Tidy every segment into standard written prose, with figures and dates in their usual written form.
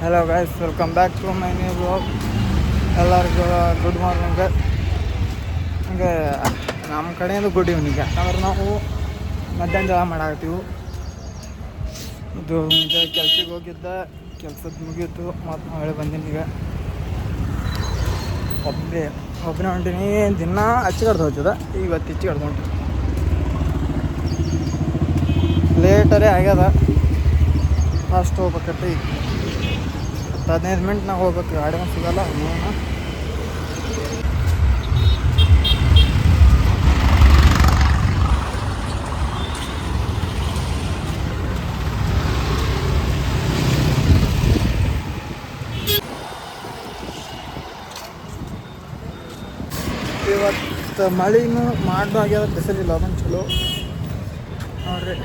Hello guys, welcome back to my new blog. ಎಲ್ಲರಿಗೂ good morning. ಹಂಗೆ ನಮ್ಮ ಕಡೆಯಿಂದ ಗುಡ್ ಈವ್ನಿಂಗ್. ಯಾಕಂದ್ರೆ ನಾವು ಮಧ್ಯಾಹ್ನ ಜಳ ಮಾಡಾಕತ್ತೀವಿ. ಇದು ಮುಂಚೆ ಕೆಲ್ಸಕ್ಕೆ ಹೋಗಿದ್ದ, ಕೆಲ್ಸದ ಮುಗೀತು ಮತ್ತು ಹೊಳೆ ಬಂದೀನಿ. ಈಗ ಒಬ್ಬನೇ ಹೊಂಟೀನಿ. ದಿನ ಹಚ್ಚಿಗಡ್ದು ಹೋಗ್ತದ, ಇವತ್ತು ಹೆಚ್ಚಿಗಡ್ದು ಹೊಂಟೀನಿ. ಲೇಟರೇ ಆಗ್ಯದ, ಫಾಸ್ಟ್ ಹೋಗ್ಬೇಕತ್ತೆ. ಈಗ 15 ಮಿನಿಟ್ನಾಗ ಹೋಗ್ಬೇಕು, ಗಾಡಿ ಸಿಗಲ್ಲ ಏನು. ಇವತ್ತು ಮಳೆನೂ ಮಾಡೋ ಆಗ್ಯದ, ಬಿಸಿಲಿಲ್ಲ, ಅದೊಂದು ಚಲೋ ನೋಡ್ರಿ.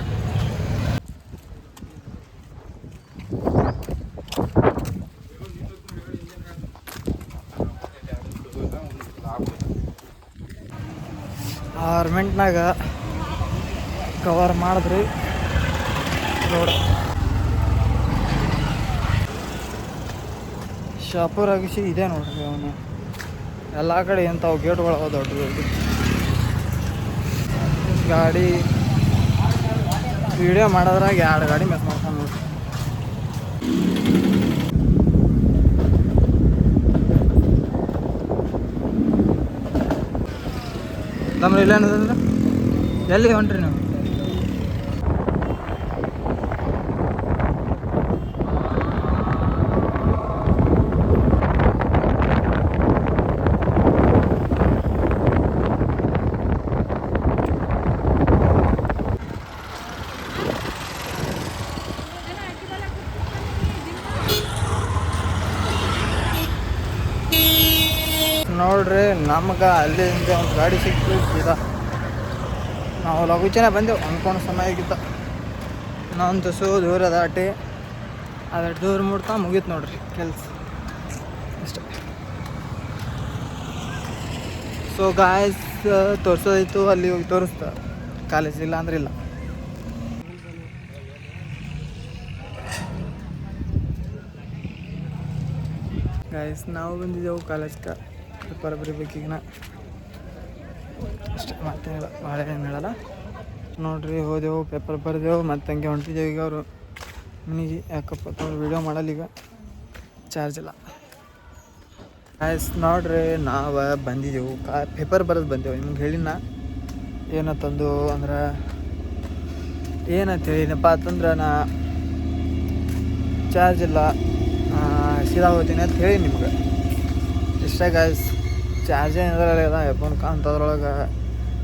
ಮಿನಿಟ್ನಾಗ ಕವರ್ ಮಾಡಿದ್ರಿ ರೋಡ್. ಶಾಪುರ್ ಅಗಿಸಿ ಇದೆ ನೋಡ್ರಿ. ಅವನು ಎಲ್ಲ ಕಡೆ ಎಂಥವು ಗೇಟ್ಗಳು ಅವ ದೊಡ್ಡ ಗಾಡಿ ವಿಡಿಯೋ ಮಾಡೋದ್ರಾಗ 2 ಗಾಡಿ ಮಿಸ್ ಮಾಡ್ತಾನೆ ನೋಡ್ರಿ. ನಮ್ಮ ಇಲ್ಲ ಏನಂದ್ರೆ ಎಲ್ಲಿ ಹೊಂಟ್ರಿ ನೀವು? ನೋಡ್ರಿ, ನಮ್ಗೆ ಅಲ್ಲಿಂದ ಒಂದು ಗಾಡಿ ಸಿಕ್ತು. ಸೀದಾ ನಾವು ಲಘುಚನೆ ಬಂದೆವು ಅಂದ್ಕೊಂಡು ಸಮಯಕ್ಕಿಂತ. ಇನ್ನೊಂದು ತುಸು ದೂರ ದಾಟಿ ಅದಷ್ಟು ದೂರ ಮುಡ್ತಾ ಮುಗೀತು ನೋಡ್ರಿ ಕೆಲಸ ಅಷ್ಟೇ. ಸೊ ಗಾಯ್ಸ್, ತೋರಿಸೋದಿತ್ತು, ಅಲ್ಲಿ ಹೋಗಿ ತೋರಿಸ್ತಾ. ಕಾಲೇಜ್ ಇಲ್ಲ ಅಂದ್ರೆ ಇಲ್ಲ. ಗಾಯ್ಸ್, ನಾವು ಬಂದಿದ್ದೆವು ಕಾಲೇಜ್ಗೆ. ಪೇಪರ್ ಬರೀಬೇಕೀಗ ಅಷ್ಟೇ, ಮತ್ತೇನಿಲ್ಲ, ಭಾಳ ಏನು ಹೇಳಲ್ಲ. ನೋಡ್ರಿ, ಹೋದೆವು, ಪೇಪರ್ ಬರೆದೆವು, ಮತ್ತು ಹಂಗೆ ಹೊಂಟಿದ್ದೆವು. ಈಗ ಅವರು ಮನೆಗೆ ಯಾಕಪ್ಪ ಅವ್ರು ವೀಡಿಯೋ ಮಾಡಲ್ಲ, ಈಗ ಚಾರ್ಜ್ ಇಲ್ಲ. ಗಾಯ್ಸ್ ನೋಡ್ರಿ, ನಾವು ಬಂದಿದ್ದೆವು, ಪೇಪರ್ ಬರೋದು ಬಂದೆವು. ನಿಮ್ಗೆ ಹೇಳಿನ ಏನತ್ತಂದು ಅಂದ್ರೆ ಏನಂತ ಹೇಳಿನಪ್ಪ ಅಂತಂದ್ರೆ, ನಾ ಚಾರ್ಜ್ ಇಲ್ಲ, ಸೀದಾ ಹೋಗ್ತೀನಿ ಅಂತ ಹೇಳಿ ನಿಮ್ಗೆ ಇಷ್ಟ. ಗಾಯ್ಸ್, ಚಾರ್ಜೇ ಇದ್ರಲ್ಲ, ಎಪ್ಪನ್ ಕಾಂತದ್ರೊಳಗೆ.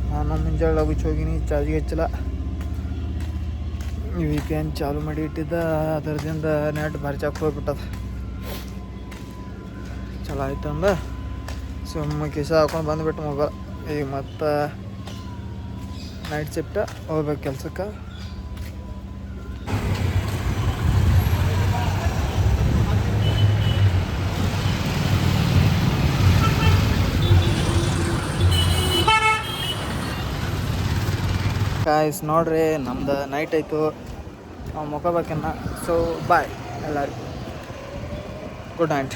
ನಾನು ಮುಂಜಾನೆ ಲಗುಚ್ ಹೋಗಿನಿ, ಚಾರ್ಜಿಗೆ ಹಚ್ಚಿಲ್ಲ. VPN ಚಾಲು ಮಾಡಿ ಇಟ್ಟಿದ್ದ, ಅದರದಿಂದ ನೆಟ್ ಭಾರಿ ಚಾಕ್ ಹೋಗ್ಬಿಟ್ಟದ. ಚಲೋ ಆಯ್ತು ಅಂದ ಸುಮ್ಮ ಕಿಸ ಹಾಕೊಂಡು ಬಂದುಬಿಟ್ಟು ಮೊಬೈಲ್. ಈಗ ಮತ್ತು ನೈಟ್ ಶಿಫ್ಟ ಹೋಗ್ಬೇಕು ಕೆಲ್ಸಕ್ಕೆ. ಗಾಯ್ಸ್ ನೋಡ್ರಿ, ನಮ್ದು ನೈಟ್ ಆಯಿತು, ನಾವು ಮುಖಬೇಕನ್ನ. ಸೊ ಬಾಯ್ ಎಲ್ಲರಿಗೂ, ಗುಡ್ ನೈಟ್.